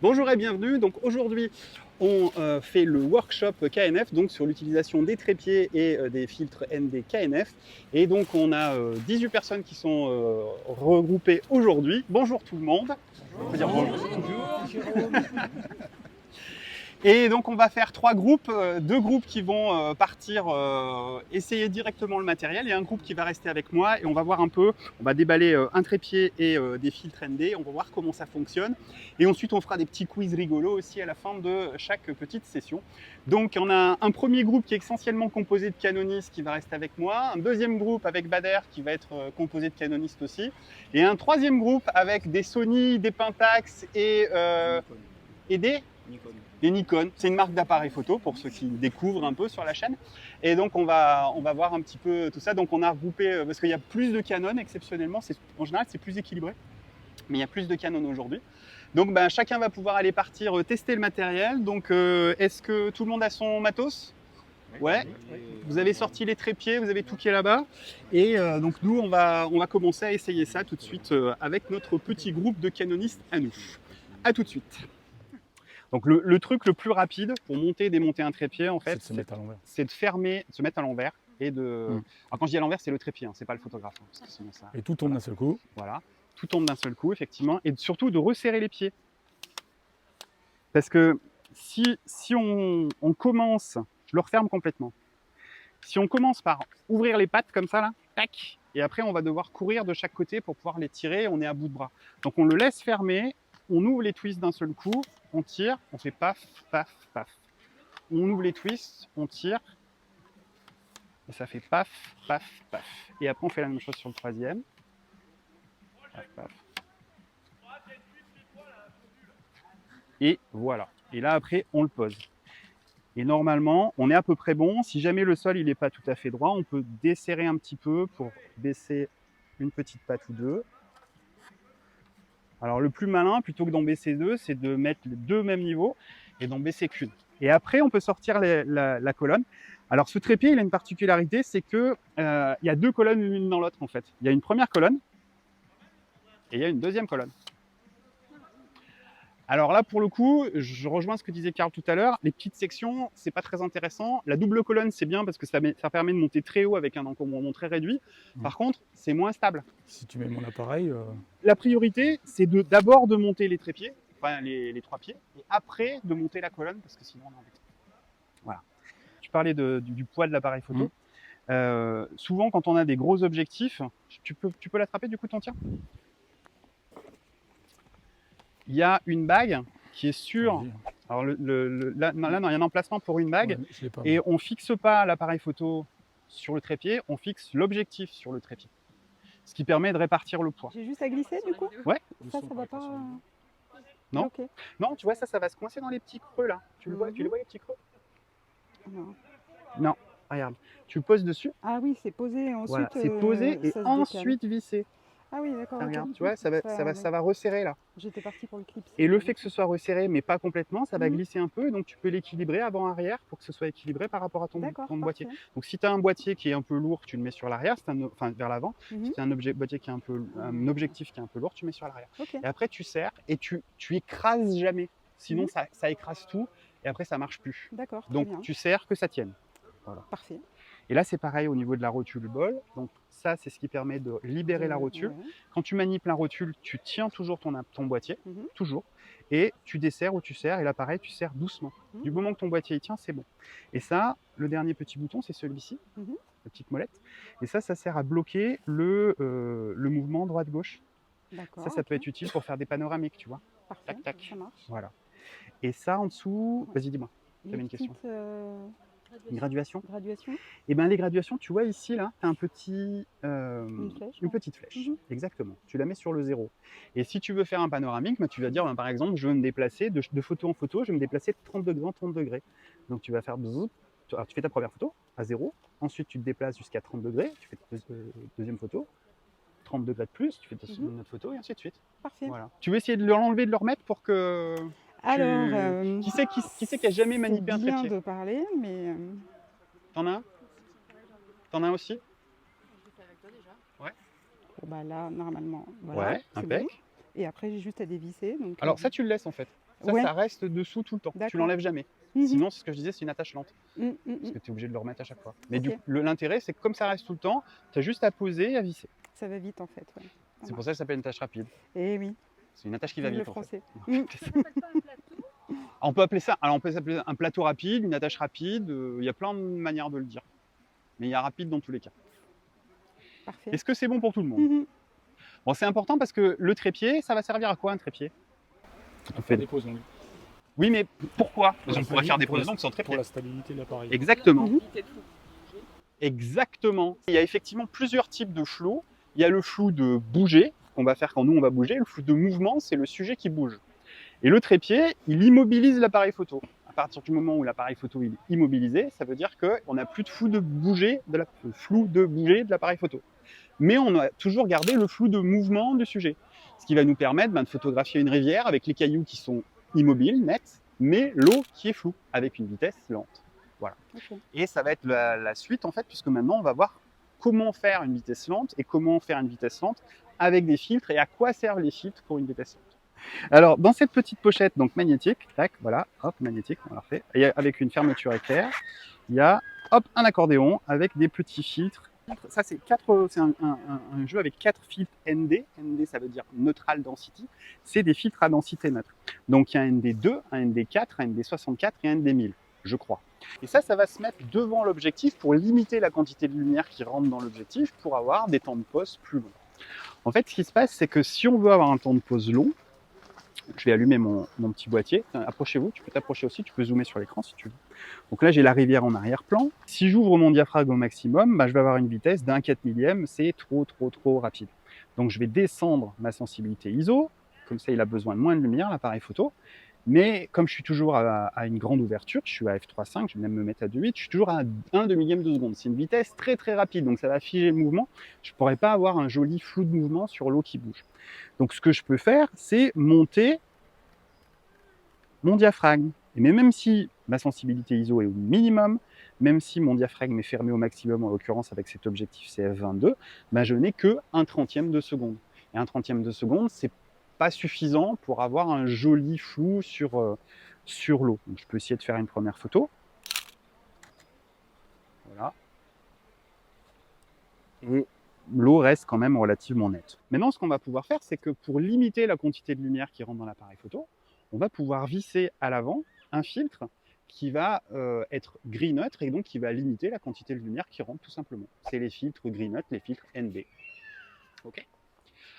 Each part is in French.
Bonjour et bienvenue. Donc aujourd'hui, on fait le workshop KNF donc sur l'utilisation des trépieds et des filtres ND KNF. Et donc on a 18 personnes qui sont regroupées aujourd'hui. Bonjour tout le monde. On peut dire bonjour. Et donc on va faire trois groupes, deux groupes qui vont partir essayer directement le matériel et un groupe qui va rester avec moi et on va voir un peu, on va déballer un trépied et des filtres ND, on va voir comment ça fonctionne et ensuite on fera des petits quiz rigolos aussi à la fin de chaque petite session. Donc on a un premier groupe qui est essentiellement composé de canonistes qui va rester avec moi, un deuxième groupe avec Bader qui va être composé de canonistes aussi et un troisième groupe avec des Sony, des Pentax et des Nikon. C'est une marque d'appareil photo pour ceux qui découvrent un peu sur la chaîne. Et donc on va voir un petit peu tout ça. Donc on a regroupé, parce qu'il y a plus de Canon exceptionnellement, en général c'est plus équilibré, mais il y a plus de Canon aujourd'hui. Donc chacun va pouvoir aller partir tester le matériel. Donc est-ce que tout le monde a son matos? Ouais, vous avez sorti les trépieds, vous avez tout qui est là-bas. Et donc nous, on va commencer à essayer ça tout de suite avec notre petit groupe de canonistes à nous. À tout de suite. Donc le truc le plus rapide pour monter et démonter un trépied, en fait, c'est de fermer, de se mettre à l'envers et de. Alors quand je dis à l'envers, c'est le trépied, hein, c'est pas le photographe. Hein, parce que sinon ça... Et tout tombe d'un seul coup. Voilà, tout tombe d'un seul coup, effectivement, et surtout de resserrer les pieds. Parce que si on commence, je le referme complètement. Si on commence par ouvrir les pattes comme ça là, tac, et après on va devoir courir de chaque côté pour pouvoir les tirer, on est à bout de bras. Donc on le laisse fermer, on ouvre les twists d'un seul coup, on tire, on fait paf, paf, paf. On ouvre les twists, on tire, et ça fait paf, paf, paf. Et après on fait la même chose sur le troisième. Paf, paf. Et voilà. Et là après on le pose. Et normalement, on est à peu près bon. Si jamais le sol il n'est pas tout à fait droit, on peut desserrer un petit peu pour baisser une petite patte ou deux. Alors le plus malin, plutôt que d'en baisser deux, c'est de mettre les deux au même niveau et d'en baisser qu'une. Et après, on peut sortir la colonne. Alors ce trépied, il a une particularité, c'est que il y a deux colonnes l'une dans l'autre en fait. Il y a une première colonne et il y a une deuxième colonne. Alors là, pour le coup, je rejoins ce que disait Karl tout à l'heure. Les petites sections, c'est pas très intéressant. La double colonne, c'est bien parce que ça permet de monter très haut avec un encombrement très réduit. Par contre, c'est moins stable. Si tu mets mon appareil... La priorité, c'est d'abord de monter les trépieds, enfin les trois pieds, et après de monter la colonne parce que sinon on est embêté. Voilà. Tu parlais du poids de l'appareil photo. Souvent, quand on a des gros objectifs, tu peux l'attraper du coup ton tien. Il y a une bague qui est sur. Alors là, non, il y a un emplacement pour une bague. Ouais, et on ne fixe pas l'appareil photo sur le trépied, on fixe l'objectif sur le trépied. Ce qui permet de répartir le poids. J'ai juste à glisser du coup? Ouais. Ça va pas. Non. Okay. Non, tu vois, ça va se coincer dans les petits creux là. Tu le vois, tu les vois les petits creux? Non. Non, regarde. Tu poses dessus. Ah oui, c'est posé ensuite. Voilà, c'est posé et ensuite vissé. Ah oui, d'accord. Regarde, okay. Tu vois, ça va resserrer là. J'étais partie pour le clip. Et le fait que ce soit resserré, mais pas complètement, ça va glisser un peu, donc tu peux l'équilibrer avant-arrière pour que ce soit équilibré par rapport à ton boîtier. Donc si tu as un boîtier qui est un peu lourd, tu le mets sur l'arrière, enfin vers l'avant. Si tu as un objectif qui est un peu lourd, tu mets sur l'arrière. Okay. Et après tu serres et tu écrases jamais. Sinon ça écrase tout et après ça marche plus. D'accord. Donc tu serres que ça tienne. Voilà. Parfait. Et là, c'est pareil au niveau de la rotule bol. Donc ça, c'est ce qui permet de libérer la rotule. Ouais. Quand tu manipules la rotule, tu tiens toujours ton boîtier, toujours, et tu desserres ou tu serres. Et là, pareil, tu serres doucement. Du moment que ton boîtier y tient, c'est bon. Et ça, le dernier petit bouton, c'est celui-ci, la petite molette. Et ça sert à bloquer le mouvement droite-gauche. Ça peut être utile pour faire des panoramiques, tu vois. Parfait, tac, tac. Ça marche. Voilà. Et ça, en dessous, vas-y, dis-moi. Tu avais une question. Une graduation. Et bien les graduations, tu vois ici là, tu as une petite flèche. Exactement. Tu la mets sur le 0. Et si tu veux faire un panoramique, tu vas dire par exemple, je veux me déplacer de photo en photo, je vais me déplacer de 30 degrés en 30 degrés. Donc tu vas faire alors, tu fais ta première photo à 0, ensuite tu te déplaces jusqu'à 30 degrés, tu fais ta deuxième photo, 30 degrés de plus, tu fais une autre photo et ainsi de suite. Parfait. Voilà. Tu veux essayer de l'enlever, de le remettre pour que Alors, qui c'est qui a jamais manipulé un trépied? C'est bien de parler, mais... T'en as un? T'en as un aussi? Ouais. Bon bah là, normalement, voilà. Ouais, impec. Bon. Et après, j'ai juste à dévisser. Donc, Alors ça, tu le laisses en fait. Ça, ouais. ça reste dessous tout le temps. Tu D'accord. l'enlèves jamais. Mhm. Sinon, c'est ce que je disais, c'est une attache lente. Mm, mm, Parce mm. que tu es obligé de le remettre à chaque fois. Mais Ok. l'intérêt, c'est que comme ça reste tout le temps, tu as juste à poser et à visser. Ça va vite en fait. Ouais. C'est pour ça que ça s'appelle une tâche rapide. Et oui, C'est une attache qui va vive le vite. En fait. français. Mm. On peut appeler ça, alors on peut s'appeler un plateau rapide, une attache rapide. Il y a plein de manières de le dire. Mais il y a rapide dans tous les cas. Parfait. Est-ce que c'est bon pour tout le monde? Mhm. Bon, c'est important parce que le trépied, ça va servir à quoi un trépied? On fait des pauses longues. Oui, mais pourquoi? Pour la On pourrait faire des stabilité- pauses longues sans Pour trépied. la stabilité de l'appareil. Exactement. Mhm. Exactement. Il y a effectivement plusieurs types de flou. Il y a le flou de bouger, qu'on va faire quand nous on va bouger. Le flou de mouvement, c'est le sujet qui bouge. Et le trépied, il immobilise l'appareil photo. À partir du moment où l'appareil photo il est immobilisé, ça veut dire qu'on n'a plus de flou de bouger de l'appareil photo. Mais on a toujours gardé le flou de mouvement du sujet. Ce qui va nous permettre de photographier une rivière avec les cailloux qui sont immobiles, nets, mais l'eau qui est floue, avec une vitesse lente. Voilà. Ok. Et ça va être la suite en fait, puisque maintenant on va voir comment faire une vitesse lente et comment faire une vitesse lente avec des filtres et à quoi servent les filtres pour une vitesse lente. Alors, dans cette petite pochette donc magnétique, tac, voilà, hop, magnétique, on l'a refait, et avec une fermeture éclair, il y a hop, un accordéon avec des petits filtres. Ça, c'est un jeu avec 4 filtres ND. ND, ça veut dire Neutral Density. C'est des filtres à densité neutre. Donc, il y a un ND2, un ND4, un ND64 et un ND1000, je crois. Et ça va se mettre devant l'objectif pour limiter la quantité de lumière qui rentre dans l'objectif pour avoir des temps de pause plus longs. En fait, ce qui se passe, c'est que si on veut avoir un temps de pause long, je vais allumer mon petit boîtier. Approchez-vous, tu peux t'approcher aussi, tu peux zoomer sur l'écran si tu veux. Donc là, j'ai la rivière en arrière-plan. Si j'ouvre mon diaphragme au maximum, je vais avoir une vitesse d'un 4 millième, c'est trop rapide. Donc je vais descendre ma sensibilité ISO, comme ça il a besoin de moins de lumière, l'appareil photo. Mais comme je suis toujours à une grande ouverture, je suis à f3.5, je vais même me mettre à 2.8, je suis toujours à 1 demi-millième de seconde. C'est une vitesse très rapide, donc ça va figer le mouvement. Je ne pourrais pas avoir un joli flou de mouvement sur l'eau qui bouge. Donc ce que je peux faire, c'est monter mon diaphragme. Mais même si ma sensibilité ISO est au minimum, même si mon diaphragme est fermé au maximum, en l'occurrence avec cet objectif CF22, je n'ai que 1/30 de seconde. Et 1/30 de seconde, c'est pas suffisant pour avoir un joli flou sur l'eau. Donc je peux essayer de faire une première photo. Voilà. Et l'eau reste quand même relativement nette. Maintenant, ce qu'on va pouvoir faire, c'est que pour limiter la quantité de lumière qui rentre dans l'appareil photo, on va pouvoir visser à l'avant un filtre qui va être gris neutre et donc qui va limiter la quantité de lumière qui rentre tout simplement. C'est les filtres gris neutre, les filtres ND. Ok.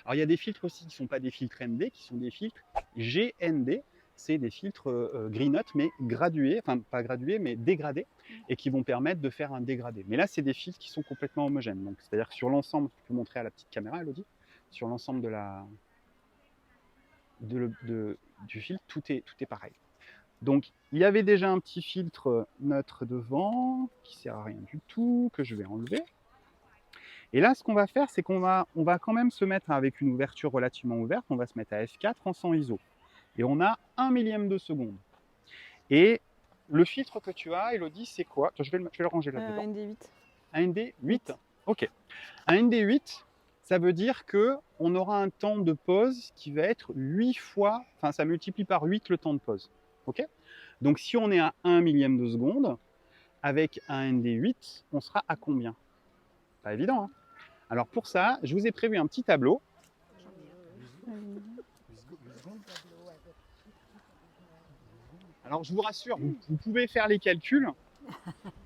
Alors il y a des filtres aussi qui ne sont pas des filtres ND, qui sont des filtres GND. C'est des filtres gris neutre mais gradués, enfin pas gradués mais dégradés, et qui vont permettre de faire un dégradé. Mais là c'est des filtres qui sont complètement homogènes. Donc c'est-à-dire que sur l'ensemble, tu peux montrer à la petite caméra, Elodie, sur l'ensemble du filtre, tout est pareil. Donc il y avait déjà un petit filtre neutre devant, qui sert à rien du tout, que je vais enlever. Et là, ce qu'on va faire, c'est qu'on va quand même se mettre avec une ouverture relativement ouverte, on va se mettre à f4 en 100 ISO. Et on a 1 millième de seconde. Et le filtre que tu as, Elodie, c'est quoi? Attends, je vais le ranger là-dedans. ND8. Un ND8. Ok. Un ND8, ça veut dire qu'on aura un temps de pause qui va être 8 fois, enfin ça multiplie par 8 le temps de pause. Ok. Donc si on est à 1 millième de seconde, avec un ND8, on sera à combien? Pas évident, hein. Alors pour ça, je vous ai prévu un petit tableau. Alors je vous rassure, vous pouvez faire les calculs,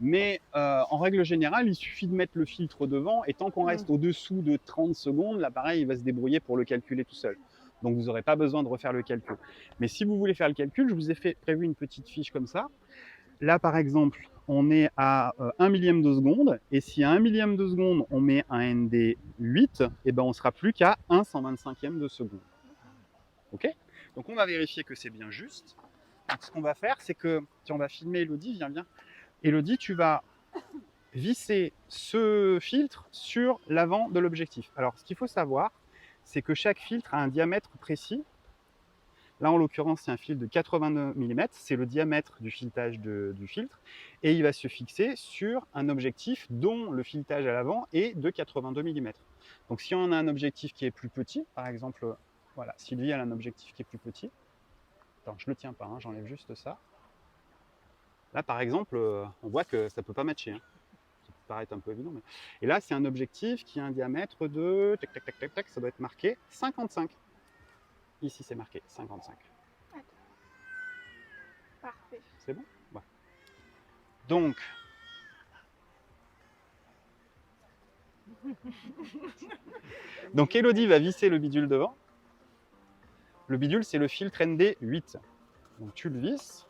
mais en règle générale, il suffit de mettre le filtre devant et tant qu'on reste au-dessous de 30 secondes, l'appareil va se débrouiller pour le calculer tout seul. Donc vous n'aurez pas besoin de refaire le calcul. Mais si vous voulez faire le calcul, je vous ai prévu une petite fiche comme ça. Là par exemple, on est à 1 millième de seconde, et si à 1 millième de seconde on met un ND8, et on ne sera plus qu'à 1 125e de seconde. Ok. Donc on va vérifier que c'est bien juste. Donc, ce qu'on va faire, c'est que, tiens, on va filmer Elodie, viens. Elodie, tu vas visser ce filtre sur l'avant de l'objectif. Alors, ce qu'il faut savoir, c'est que chaque filtre a un diamètre précis. Là, en l'occurrence, c'est un filtre de 82 mm, c'est le diamètre du filetage du filtre, et il va se fixer sur un objectif dont le filetage à l'avant est de 82 mm. Donc, si on a un objectif qui est plus petit, par exemple Voilà, Sylvie, elle a un objectif qui est plus petit. Attends, je le tiens pas, hein, j'enlève juste ça. Là, par exemple, on voit que ça peut pas matcher, hein. Ça peut paraître un peu évident, mais... Et là, c'est un objectif qui a un diamètre de... Tac, tac, tac, tac, tac, ça doit être marqué 55. Ici, c'est marqué 55. Parfait. C'est bon? Ouais. Donc... Donc, Elodie va visser le bidule devant. Le bidule, c'est le filtre ND8. Donc, tu le visses.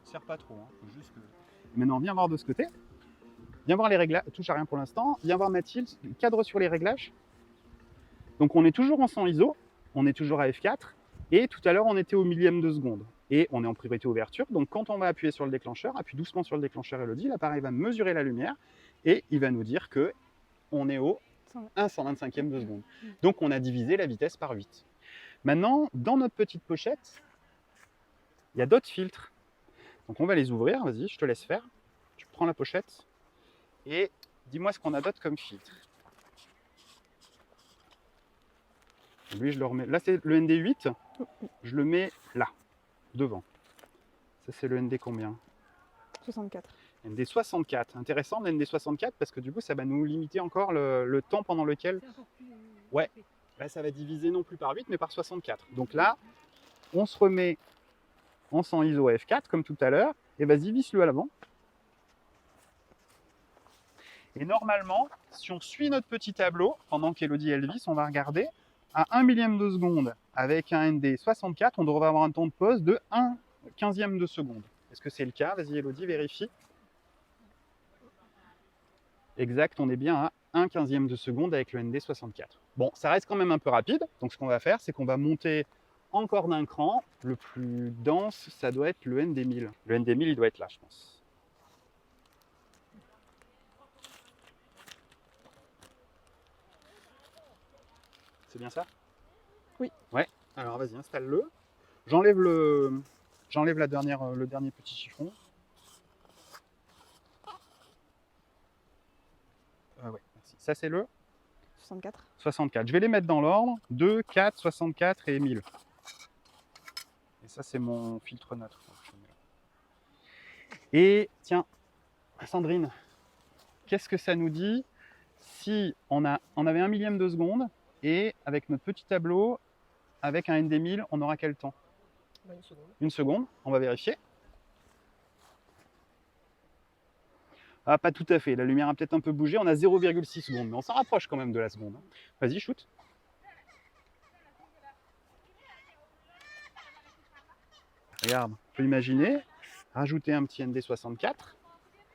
Ne serre pas trop, hein. Faut juste que... Maintenant, viens voir de ce côté. Viens voir les réglages. Touche à rien pour l'instant. Viens voir Mathilde. Cadre sur les réglages. Donc, on est toujours en 100 ISO. On est toujours à F4. Et tout à l'heure, on était au millième de seconde. Et on est en priorité ouverture. Donc, quand on va appuyer sur le déclencheur, appuie doucement sur le déclencheur, Elodie. L'appareil va mesurer la lumière. Et il va nous dire que on est au 1/125e de seconde. Donc, on a divisé la vitesse par 8. Maintenant, dans notre petite pochette, il y a d'autres filtres. Donc, on va les ouvrir. Vas-y, je te laisse faire. Tu prends la pochette et dis-moi ce qu'on a d'autre comme filtre. Lui, je le remets. Là, c'est le ND8. Je le mets là, devant. Ça, c'est le ND combien? 64. ND64. Intéressant, le ND64, parce que du coup, ça va nous limiter encore le temps pendant lequel... Ouais, là, ça va diviser non plus par 8, mais par 64. Donc là, on se remet en 100 ISO à F4, comme tout à l'heure, et vas-y, visse-le à l'avant. Et normalement, si on suit notre petit tableau, pendant qu'Elodie elle visse, on va regarder, à 1 millième de seconde, avec un ND64, on devrait avoir un temps de pause de 1/15e de seconde. Est-ce que c'est le cas? Vas-y, Elodie, vérifie. Exact, on est bien à 1/15e de seconde avec le ND64. Bon, ça reste quand même un peu rapide, donc ce qu'on va faire, c'est qu'on va monter encore d'un cran. Le plus dense, ça doit être le ND1000. Le ND1000, il doit être là, je pense. C'est bien ça? Oui. Ouais, alors vas-y, installe-le. J'enlève le dernier petit chiffon. Ouais, merci. Ça, c'est le 64. 64. Je vais les mettre dans l'ordre. 2, 4, 64 et 1000. Et ça, c'est mon filtre neutre. Et tiens, Sandrine, qu'est-ce que ça nous dit si on avait 1 millième de seconde et avec notre petit tableau, avec un ND1000, on aura quel temps? Une seconde. Une seconde, on va vérifier. Ah, pas tout à fait, la lumière a peut-être un peu bougé, on a 0,6 secondes, mais on s'en rapproche quand même de la seconde. Vas-y, shoot. Regarde, on peut imaginer rajouter un petit ND64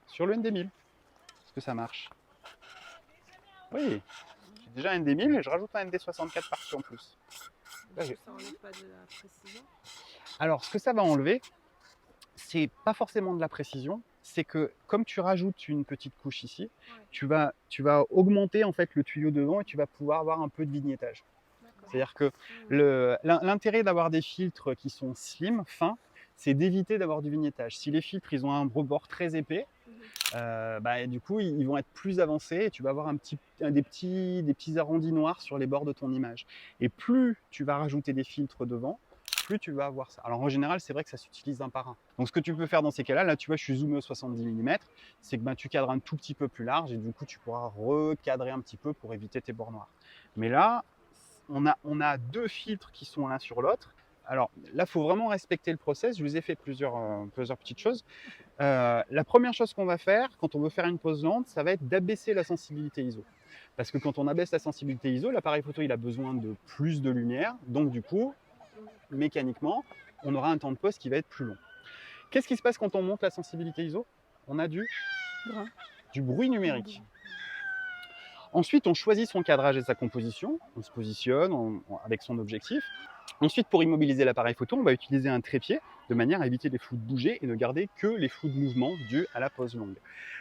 sur le ND1000. Est-ce que ça marche? Oui, j'ai déjà un ND1000 et je rajoute un ND64 par-dessus en plus. Là, Ça enlève pas de la précision. Alors, ce que ça va enlever, c'est pas forcément de la précision, c'est que comme tu rajoutes une petite couche ici, tu vas augmenter en fait le tuyau devant et tu vas pouvoir avoir un peu de vignettage. C'est-à-dire que l'intérêt d'avoir des filtres qui sont slim, fins, c'est d'éviter d'avoir du vignettage. Si les filtres ils ont un rebord très épais, du coup ils vont être plus avancés et tu vas avoir des petits arrondis noirs sur les bords de ton image. Et plus tu vas rajouter des filtres devant, plus tu vas avoir ça. Alors en général, c'est vrai que ça s'utilise un par un. Donc ce que tu peux faire dans ces cas-là, là tu vois, je suis zoomé au 70 mm, c'est que tu cadres un tout petit peu plus large et du coup tu pourras recadrer un petit peu pour éviter tes bords noirs. Mais là, on a deux filtres qui sont l'un sur l'autre. Alors là, il faut vraiment respecter le process. Je vous ai fait plusieurs petites choses. La première chose qu'on va faire quand on veut faire une pose lente, ça va être d'abaisser la sensibilité ISO. Parce que quand on abaisse la sensibilité ISO, l'appareil photo il a besoin de plus de lumière. Donc du coup, mécaniquement, on aura un temps de pose qui va être plus long. Qu'est-ce qui se passe quand on monte la sensibilité ISO? On a du bruit numérique. Ensuite, on choisit son cadrage et sa composition. On se positionne avec son objectif. Ensuite, pour immobiliser l'appareil photo, on va utiliser un trépied de manière à éviter les flous de bouger et ne garder que les flous de mouvement dus à la pose longue.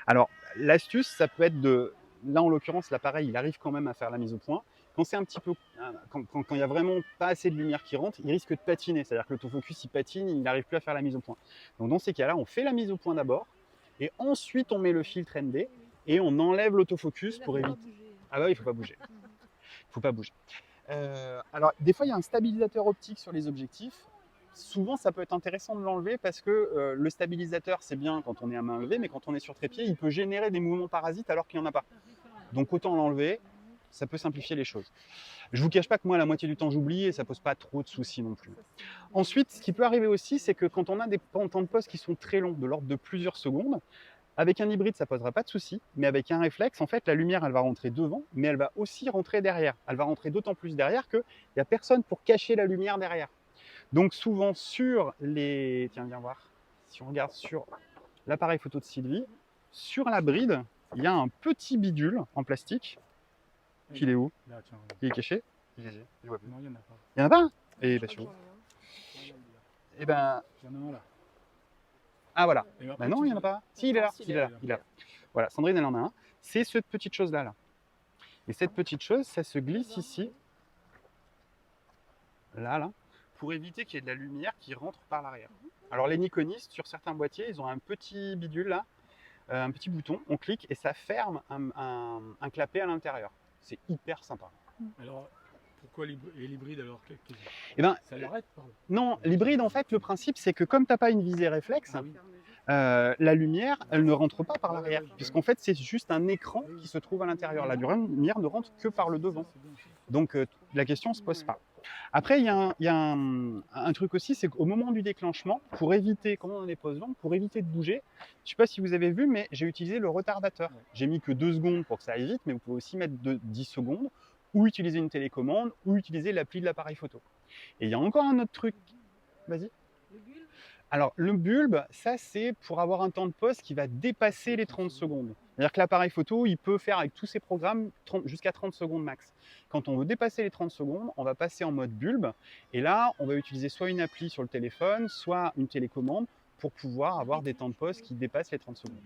Alors, l'astuce, ça peut être de... Là, en l'occurrence, l'appareil, il arrive quand même à faire la mise au point. Quand c'est un petit peu... Quand il n'y a vraiment pas assez de lumière qui rentre, il risque de patiner. C'est-à-dire que l'autofocus, il patine, il n'arrive plus à faire la mise au point. Donc, dans ces cas-là, on fait la mise au point d'abord. Et ensuite, on met le filtre ND. et on enlève l'autofocus Là, pour faut pas éviter. bouger. Ah bah oui, il faut pas bouger. Faut pas bouger. Alors, des fois, il y a un stabilisateur optique sur les objectifs. Souvent, ça peut être intéressant de l'enlever parce que le stabilisateur, c'est bien quand on est à main levée, mais quand on est sur trépied, il peut générer des mouvements parasites alors qu'il n'y en a pas. Donc, autant l'enlever, ça peut simplifier les choses. Je vous cache pas que moi, la moitié du temps, j'oublie et ça pose pas trop de soucis non plus. Ensuite, ce qui peut arriver aussi, c'est que quand on a des temps de pause qui sont très longs, de l'ordre de plusieurs secondes, avec un hybride, ça posera pas de souci, mais avec un réflexe, en fait, la lumière, elle va rentrer devant, mais elle va aussi rentrer derrière. Elle va rentrer d'autant plus derrière qu'il n'y a personne pour cacher la lumière derrière. Donc souvent sur les... Tiens, viens voir. Si on regarde sur l'appareil photo de Sylvie, sur la bride, il y a un petit bidule en plastique. Il est où? Là, tiens. Il est caché? Non, il y en a pas. Il n'y en a pas un? Je Et crois bah que sur où? j'en ai un. Et ben... Il y en a un là. Ah voilà. Et après, Bah non, il n'y en a pas. Si, il est là. Il est là. Il est là. Voilà, Sandrine, elle en a un. C'est cette petite chose-là. Là. Et cette petite chose, ça se glisse ici. Là. Pour éviter qu'il y ait de la lumière qui rentre par l'arrière. Alors les Nikonistes, sur certains boîtiers, ils ont un petit bidule là, un petit bouton, on clique et ça ferme un clapet à l'intérieur. C'est hyper sympa. Alors, pourquoi l'hybride alors Eh ben, ça l'arrête par là? non, l'hybride, en fait, le principe, c'est que comme tu n'as pas une visée réflexe, Ah oui. la lumière, elle ne rentre pas par l'arrière, puisqu'en fait, c'est juste un écran qui se trouve à l'intérieur. La lumière ne rentre que par le devant. Donc, la question ne se pose pas. Après, il y a un truc aussi, c'est qu'au moment du déclenchement, pour éviter, comme on a des pauses longues, pour éviter de bouger, je ne sais pas si vous avez vu, mais j'ai utilisé le retardateur. J'ai mis que 2 secondes pour que ça aille vite, mais vous pouvez aussi mettre 10 secondes, ou utiliser une télécommande, ou utiliser l'appli de l'appareil photo. Et il y a encore un autre truc. Vas-y. Le bulbe, Alors, le bulbe, ça, c'est pour avoir un temps de pause qui va dépasser les 30 secondes. C'est-à-dire que l'appareil photo, il peut faire avec tous ses programmes jusqu'à 30 secondes max. Quand on veut dépasser les 30 secondes, on va passer en mode bulbe. Et là, on va utiliser soit une appli sur le téléphone, soit une télécommande pour pouvoir avoir des temps de pause qui dépassent les 30 secondes.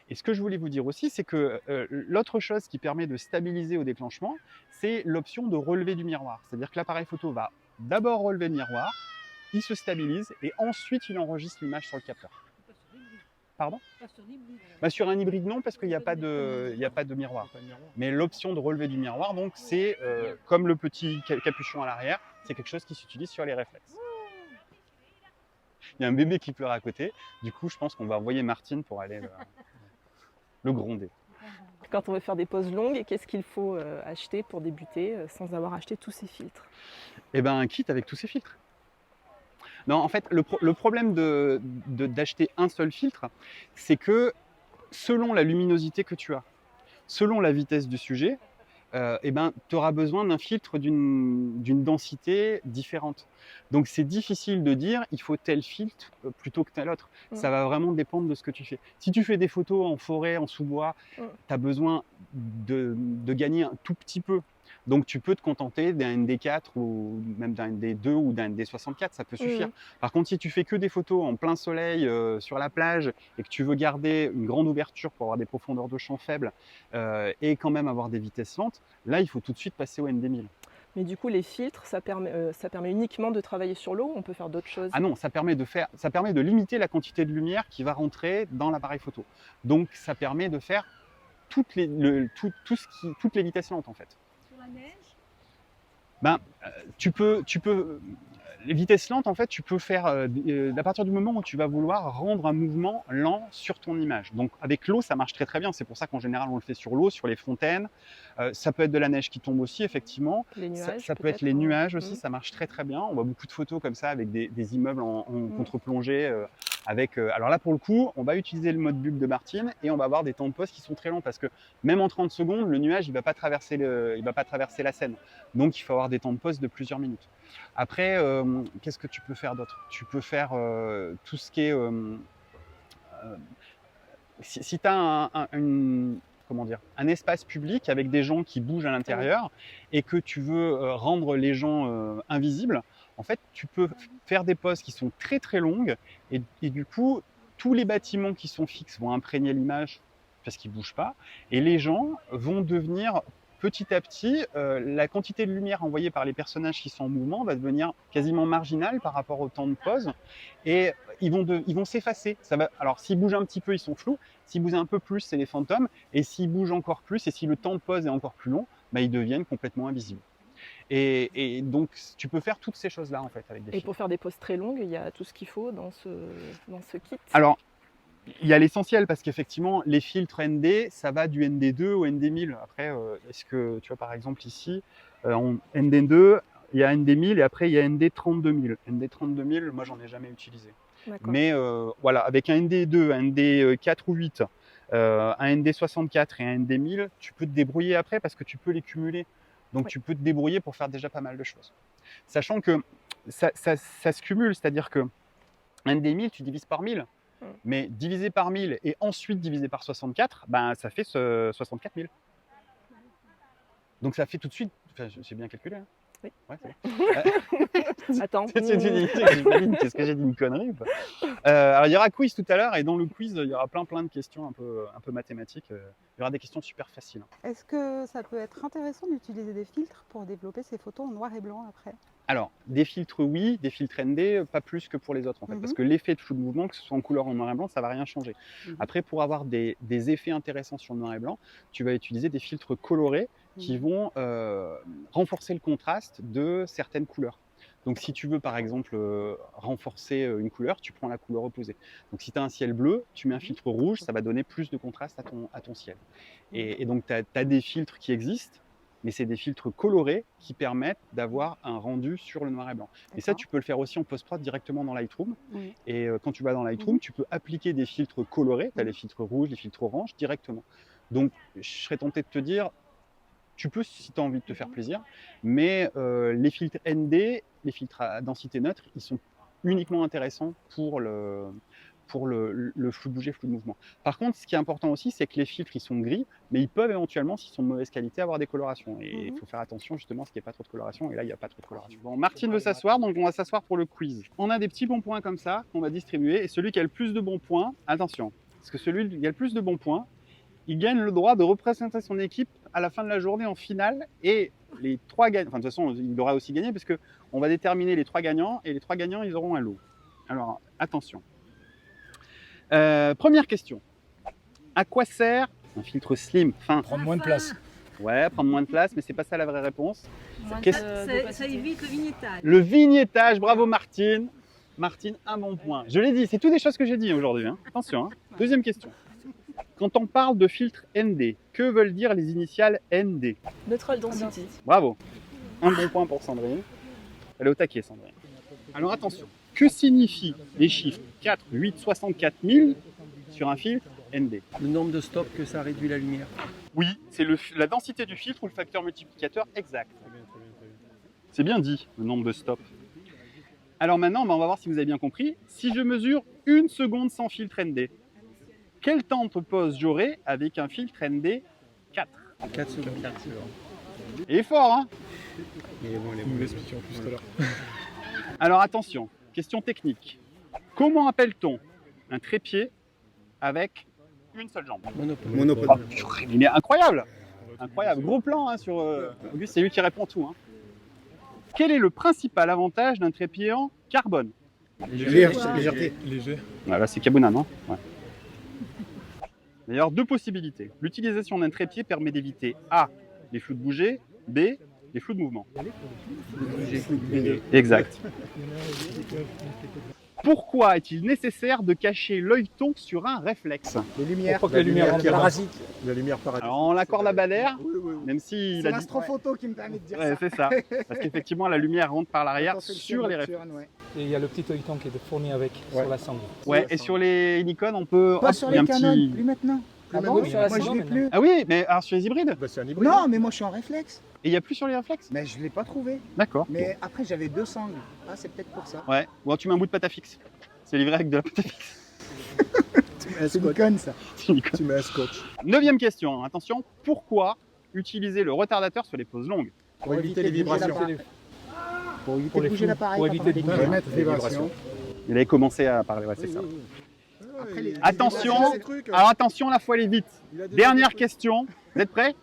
Et ce que je voulais vous dire aussi, c'est que l'autre chose qui permet de stabiliser au déclenchement, c'est l'option de relevé du miroir. C'est-à-dire que l'appareil photo va d'abord relever le miroir, il se stabilise et ensuite il enregistre l'image sur le capteur. pas sur l'hybride. Pardon? Pas sur l'hybride. Bah, sur un hybride non, parce qu'il n'y a pas de miroir. Pas de miroir. Mais l'option de relevé du miroir, donc c'est comme le petit capuchon à l'arrière, c'est quelque chose qui s'utilise sur les réflexes. Il y a un bébé qui pleure à côté, du coup je pense qu'on va envoyer Martine pour aller le gronder. Quand on veut faire des pauses longues, qu'est-ce qu'il faut acheter pour débuter sans avoir acheté tous ces filtres? Eh ben un kit avec tous ces filtres. Non, en fait, le problème d'acheter un seul filtre, c'est que selon la luminosité que tu as, selon la vitesse du sujet, eh ben, tu auras besoin d'un filtre d'une densité différente. Donc c'est difficile de dire il faut tel filtre plutôt que tel autre. Ça va vraiment dépendre de ce que tu fais. Si tu fais des photos en forêt, en sous-bois, tu as besoin de gagner un tout petit peu. Donc tu peux te contenter d'un ND4 ou même d'un ND2 ou d'un ND64, ça peut suffire. Par contre, si tu fais que des photos en plein soleil sur la plage et que tu veux garder une grande ouverture pour avoir des profondeurs de champ faibles et quand même avoir des vitesses lentes, là il faut tout de suite passer au ND1000. Mais du coup, les filtres, ça permet uniquement de travailler sur l'eau ou on peut faire d'autres choses? Ah non, ça permet de limiter la quantité de lumière qui va rentrer dans l'appareil photo. Donc ça permet de faire toutes les vitesses lentes en fait. Sur la neige. Ben, les vitesses lentes, en fait, tu peux faire à partir du moment où tu vas vouloir rendre un mouvement lent sur ton image. Donc avec l'eau, ça marche très très bien. C'est pour ça qu'en général, on le fait sur l'eau, sur les fontaines. Ça peut être de la neige qui tombe aussi, effectivement. Les nuages, Ça peut être les nuages aussi, ça marche très très bien. On voit beaucoup de photos comme ça avec des immeubles en contre-plongée. Alors là, pour le coup, on va utiliser le mode bulbe de Martine et on va avoir des temps de pause qui sont très longs parce que même en 30 secondes, le nuage, il va pas traverser la scène. Donc, il faut avoir des temps de pause de plusieurs minutes. Après, qu'est-ce que tu peux faire d'autre? Tu peux faire tout ce qui est... si tu as un espace public avec des gens qui bougent à l'intérieur et que tu veux rendre les gens invisibles, en fait, tu peux faire des pauses qui sont très très longues et du coup, tous les bâtiments qui sont fixes vont imprégner l'image parce qu'ils ne bougent pas et les gens vont devenir petit à petit, la quantité de lumière envoyée par les personnages qui sont en mouvement va devenir quasiment marginale par rapport au temps de pause et ils vont s'effacer. Alors, s'ils bougent un petit peu, ils sont flous. S'ils bougent un peu plus, c'est les fantômes. Et s'ils bougent encore plus, et si le temps de pause est encore plus long, bah, ils deviennent complètement invisibles. Et donc, tu peux faire toutes ces choses-là, en fait, avec des Et filtres. pour faire des poses très longues, il y a tout ce qu'il faut dans ce kit. Alors, il y a l'essentiel, parce qu'effectivement, les filtres ND, ça va du ND2 au ND1000. Après, est-ce que, tu vois, par exemple, ici, en ND2, il y a ND1000 et après, il y a ND32000. ND32000, moi, j'en ai jamais utilisé. D'accord. Mais voilà, avec un ND2, un ND4 ou 8, un ND64 et un ND1000, tu peux te débrouiller après parce que tu peux les cumuler. Donc, Ouais. tu peux te débrouiller pour faire déjà pas mal de choses. Sachant que ça se cumule, c'est-à-dire que un ND1000, tu divises par 1000. Mais divisé par 1000 et ensuite divisé par 64, ben, ça fait 64 000. Donc ça fait tout de suite. Enfin, j'ai bien calculé. Hein. Oui. Ouais, c'est bon. Attends. Qu'est-ce que j'ai dit une connerie ou pas alors il y aura quiz tout à l'heure et dans le quiz il y aura plein de questions un peu mathématiques. Il y aura des questions super faciles. Est-ce que ça peut être intéressant d'utiliser des filtres pour développer ces photos en noir et blanc après? Alors, des filtres oui, des filtres ND, pas plus que pour les autres en fait, parce que l'effet de flou de mouvement, que ce soit en couleur ou en noir et blanc, ça va rien changer. Après, pour avoir des effets intéressants sur le noir et blanc, tu vas utiliser des filtres colorés qui vont renforcer le contraste de certaines couleurs. Donc si tu veux par exemple renforcer une couleur, tu prends la couleur opposée. Donc si tu as un ciel bleu, tu mets un filtre rouge, ça va donner plus de contraste à ton ciel. Et donc tu as des filtres qui existent, mais c'est des filtres colorés qui permettent d'avoir un rendu sur le noir et blanc. Et ça, tu peux le faire aussi en post-prod directement dans Lightroom. Et quand tu vas dans Lightroom, tu peux appliquer des filtres colorés, tu as les filtres rouges, les filtres oranges, directement. Donc je serais tenté de te dire, tu peux si tu as envie de te faire plaisir, mais les filtres ND, les filtres à densité neutre, ils sont uniquement intéressants pour le flou de bouger, flou de mouvement. Par contre, ce qui est important aussi, c'est que les filtres, ils sont gris, mais ils peuvent éventuellement, s'ils sont de mauvaise qualité, avoir des colorations. Et il faut faire attention justement à ce qu'il n'y ait pas trop de coloration. Et là, il n'y a pas trop de coloration. Bon, Martine veut s'asseoir, donc on va s'asseoir pour le quiz. On a des petits bons points comme ça qu'on va distribuer. Et celui qui a le plus de bons points, attention, parce que celui qui a le plus de bons points, il gagne le droit de représenter son équipe à la fin de la journée en finale. Et les 3 gagnants, enfin de toute façon, il aura aussi gagné, parce qu'on va déterminer les 3 gagnants. Et les 3 gagnants, ils auront un lot. Alors, attention. Première question. À quoi sert un filtre slim fin? Prendre moins de place. Ouais, prendre moins de place, mais c'est pas ça la vraie réponse. Ça évite le vignettage. Le vignettage, bravo Martine. Martine, un bon point. Je l'ai dit, c'est toutes des choses que j'ai dit aujourd'hui. Hein. Attention. Hein. Deuxième question. Quand on parle de filtre ND, que veulent dire les initiales ND? Neutral density. Bravo. Un bon point pour Sandrine. Elle est au taquet, Sandrine. Alors attention. Que signifient les chiffres 4, 8, 64 000 sur un filtre ND? Le nombre de stops que ça réduit la lumière. Oui, c'est la densité du filtre ou le facteur multiplicateur exact. C'est bien dit, le nombre de stops. Alors maintenant, on va voir si vous avez bien compris. Si je mesure 1 seconde sans filtre ND, quel temps de pause j'aurai avec un filtre ND 4? 4 secondes. Il est fort, hein? Nous l'expliquions plus tout à l'heure. Alors attention, question technique. Comment appelle-t-on un trépied avec une seule jambe? Monopole. Oh, il est incroyable! Incroyable. Gros plan hein, sur Auguste, c'est lui qui répond tout. Hein. Quel est le principal avantage d'un trépied en carbone? Légèreté. Léger. Là, c'est Kabuna, non? Ouais. D'ailleurs, 2 possibilités. L'utilisation d'un trépied permet d'éviter A, les flous de bouger, B, les flous de mouvement. Exact. Pourquoi est-il nécessaire de cacher l'œilleton sur un réflexe? Les lumières. Pour pas que la lumière rentre parasite. La lumière parasite. Alors, on l'accorde à Bader, même si C'est il a dit... l'astrophoto qui me permet de dire Ouais, ça. c'est ça. Parce qu'effectivement, la lumière rentre par l'arrière Attention, sur les réflexes. nocturne, ouais. Et il y a le petit œilleton qui est fourni avec sur la sangle. Ouais, et sur les Nikon, on peut... Pas hop, sur il y a les un Canon, petit... plus maintenant. Plus Ah maintenant. bon Oui, sur la moi je Canon, l'ai plus. Ah oui, mais alors sur les hybrides? Bah, c'est un hybride. Non, mais moi je suis en réflexe. Et il n'y a plus sur les réflexes? Mais je l'ai pas trouvé. D'accord. Mais après j'avais 2 sangles. Ah, c'est peut-être pour ça. Ouais, bon, tu mets un bout de pâte à fixe. C'est livré avec de la pâte à fixe. C'est Nikon ça. C'est Nikon. Tu mets un scotch. 9e question, attention, pourquoi utiliser le retardateur sur les pauses longues? Pour éviter les vibrations. Pour éviter Pour de les bouger flous, l'appareil. pour quand éviter on de fait des bouger. kilomètres. Remettre les vibrations. Il avait commencé à parler, ouais, c'est ça. Après, les- Attention, Ces trucs, alors attention, la fois aller vite. il a déjà Dernière des trucs. question, vous êtes prêts?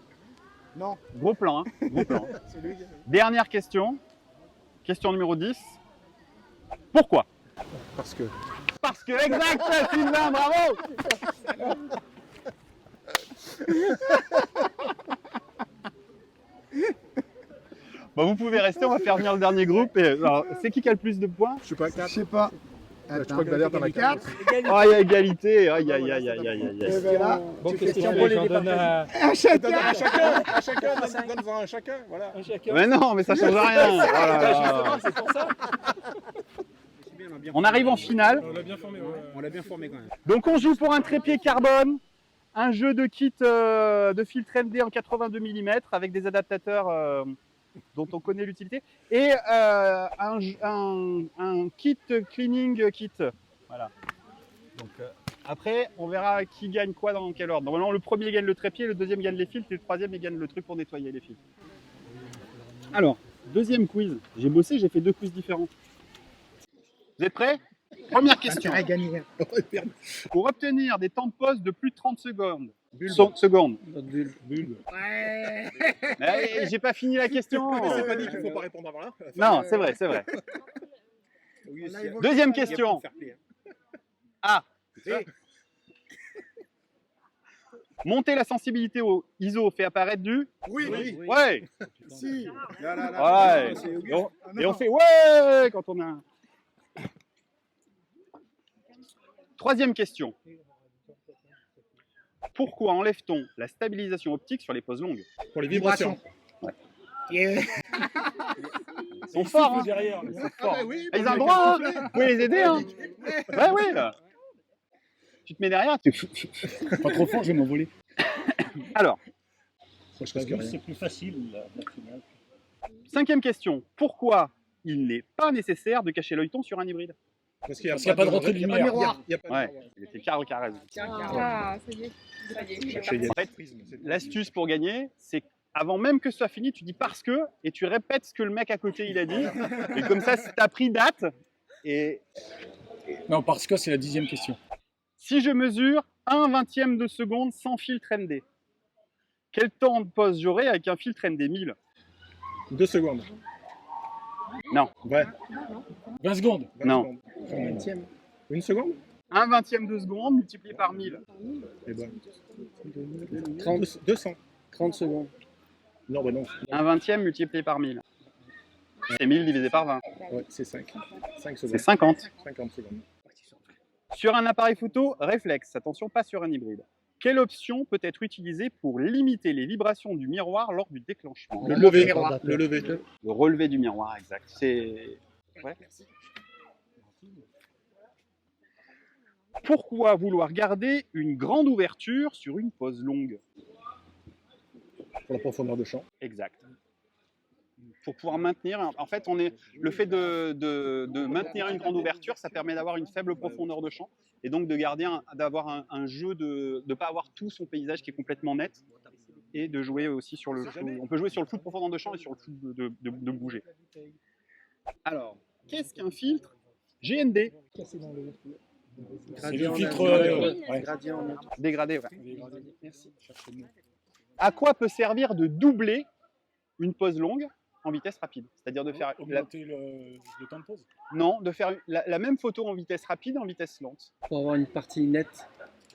Non, Gros plan, hein, gros plan. c'est lui. Dernière question, question numéro 10. Pourquoi? Parce que. parce que exact, Sylvain, bravo. Bon, vous pouvez rester, on va faire venir le dernier groupe. Alors, c'est qui a le plus de points? Je sais pas, Je 4. sais pas. Je crois que Valère, t'en as 4. Ah, il y a égalité. Aïe, aïe, aïe, aïe, aïe, aïe. Eh ben là, Bonne tu fais question, tirer j'en donne à un chacun. À chacun, donne-en un chacun, voilà. un chacun. Mais non, mais ça change rien. Oh là là. C'est pour ça. On arrive en finale. On l'a bien formé. On l'a bien formé quand même. Donc on joue pour un trépied carbone, un jeu de kit de filtre ND en 82 mm avec des adaptateurs dont on connaît l'utilité et un kit cleaning kit. Voilà. Donc après on verra qui gagne quoi dans quel ordre. Normalement le premier gagne le trépied, le deuxième gagne les filtres et le troisième il gagne le truc pour nettoyer les filtres. Alors, deuxième quiz. J'ai bossé, j'ai fait 2 quiz différents. Vous êtes prêts? Première question. Intérêt à gagner. Pour obtenir des temps de pause de plus de 30 secondes. Bulbe. Secondes. Bulbe. Ouais. Mais j'ai pas fini la question. Mais c'est pas dit qu'il faut pas répondre avant là. Non, c'est vrai, c'est vrai. Oui, On a si, évoqué Deuxième il y a question. pas de fair play, hein. A. C'est ça. Monter la sensibilité au ISO fait apparaître du. Oui. Ouais. Si. Là, là, là. Ouais. C'est Et on, Ah, non. et on fait ouais quand on a. Troisième question. Pourquoi enlève-t-on la stabilisation optique sur les poses longues? Pour les vibrations. Yeah. Ils sont forts, hein. derrière. Ils sont forts. Ah, oui, Ils ont le droit, hein. Vous pouvez les aider, hein. Ouais, oui. Tu te mets derrière. Pas trop fort, je vais m'envoler. Alors, C'est plus facile la finale. cinquième question. Pourquoi il n'est pas nécessaire de cacher l'œilleton sur un hybride? Parce qu'il Parce qu'il y a pas de rentrée de il y a pas lumière. miroir. Il y a pas de Ouais, miroir. il était carré. Ah, ça y est. Ça y est. Chercher des En fait, prismes, c'est- L'astuce pour gagner, c'est avant même que ce soit fini, tu dis parce que et tu répètes ce que le mec à côté il a dit. Et comme ça, si t'as pris date. Et Non, parce que c'est la 10e question. si je mesure 1/20 de seconde sans filtre ND, quel temps de pause j'aurai avec un filtre ND 1000? 2 secondes. Non. Ouais. 20 secondes. 20 Non. secondes. Une seconde 1/20 de seconde multiplié par 1000. Eh ben. 30. 200. 30 secondes. Non, bah non. 1/20 multiplié par 1000. C'est 1000 divisé par 20. Ouais, c'est 5. 5 C'est secondes. 50. 50 secondes. Sur un appareil photo réflexe, attention, pas sur un hybride. Quelle option peut être utilisée pour limiter les vibrations du miroir lors du déclenchement? Le lever. Le lever. Le relevé du miroir, exact. C'est. Ouais. Pourquoi vouloir garder une grande ouverture sur une pose longue? Pour la profondeur de champ. Exact. Pour pouvoir maintenir, en fait, le fait de maintenir une grande ouverture, ça permet d'avoir une faible profondeur de champ et donc de garder, d'avoir un jeu de ne pas avoir tout son paysage qui est complètement net et de jouer aussi sur le flou. On peut jouer sur le flou de profondeur de champ et sur le flou de bouger. Alors, qu'est-ce qu'un filtre GND? C'est le filtre. Ouais. Dégradé, ouais. Merci. À quoi peut servir de doubler une pose longue en vitesse rapide? C'est-à-dire de faire Augmenter le temps de pause. non, de faire la même photo en vitesse rapide, en vitesse lente. Pour avoir une partie nette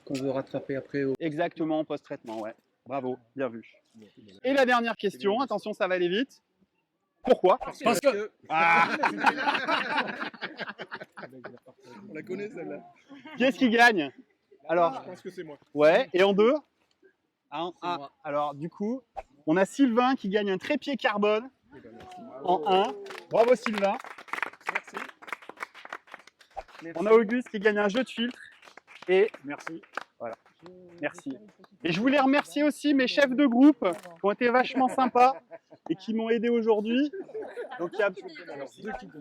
qu'on veut rattraper après. Exactement, en post-traitement, ouais. Bravo, bien vu. Et la dernière question, attention, ça va aller vite. Pourquoi? Parce que. Ah, On la connaît celle-là. qui est-ce qui gagne? Alors, Je pense que c'est moi. ouais, et en deux? Alors, du coup, on a Sylvain qui gagne un trépied carbone en 1. Bravo Sylvain. On a Auguste qui gagne un jeu de filtre. Et merci. Voilà. Merci. Et je voulais remercier aussi mes chefs de groupe qui ont été vachement sympas et qui m'ont aidé aujourd'hui. Donc,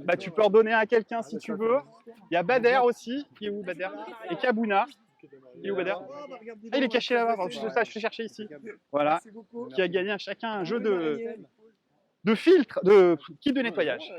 bah, tu peux en donner à quelqu'un si tu veux. Il y a Bader aussi, qui est où Bader? Et Kabouna. Il est où Bader? Ah, il est caché là-bas. Je vais chercher ici. Voilà. Qui a gagné à chacun un jeu de filtre, de kit de nettoyage.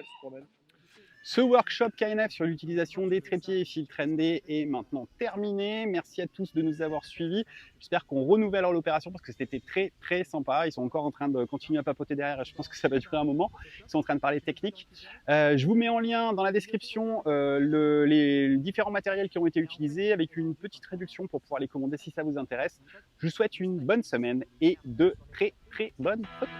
Ce workshop KNF sur l'utilisation des trépieds et filtres ND est maintenant terminé. Merci à tous de nous avoir suivis. J'espère qu'on renouvelle l'opération parce que c'était très très sympa. Ils sont encore en train de continuer à papoter derrière et je pense que ça va durer un moment. Ils sont en train de parler technique. Je vous mets en lien dans la description les différents matériels qui ont été utilisés avec une petite réduction pour pouvoir les commander si ça vous intéresse. Je vous souhaite une bonne semaine et de très très bonnes photos.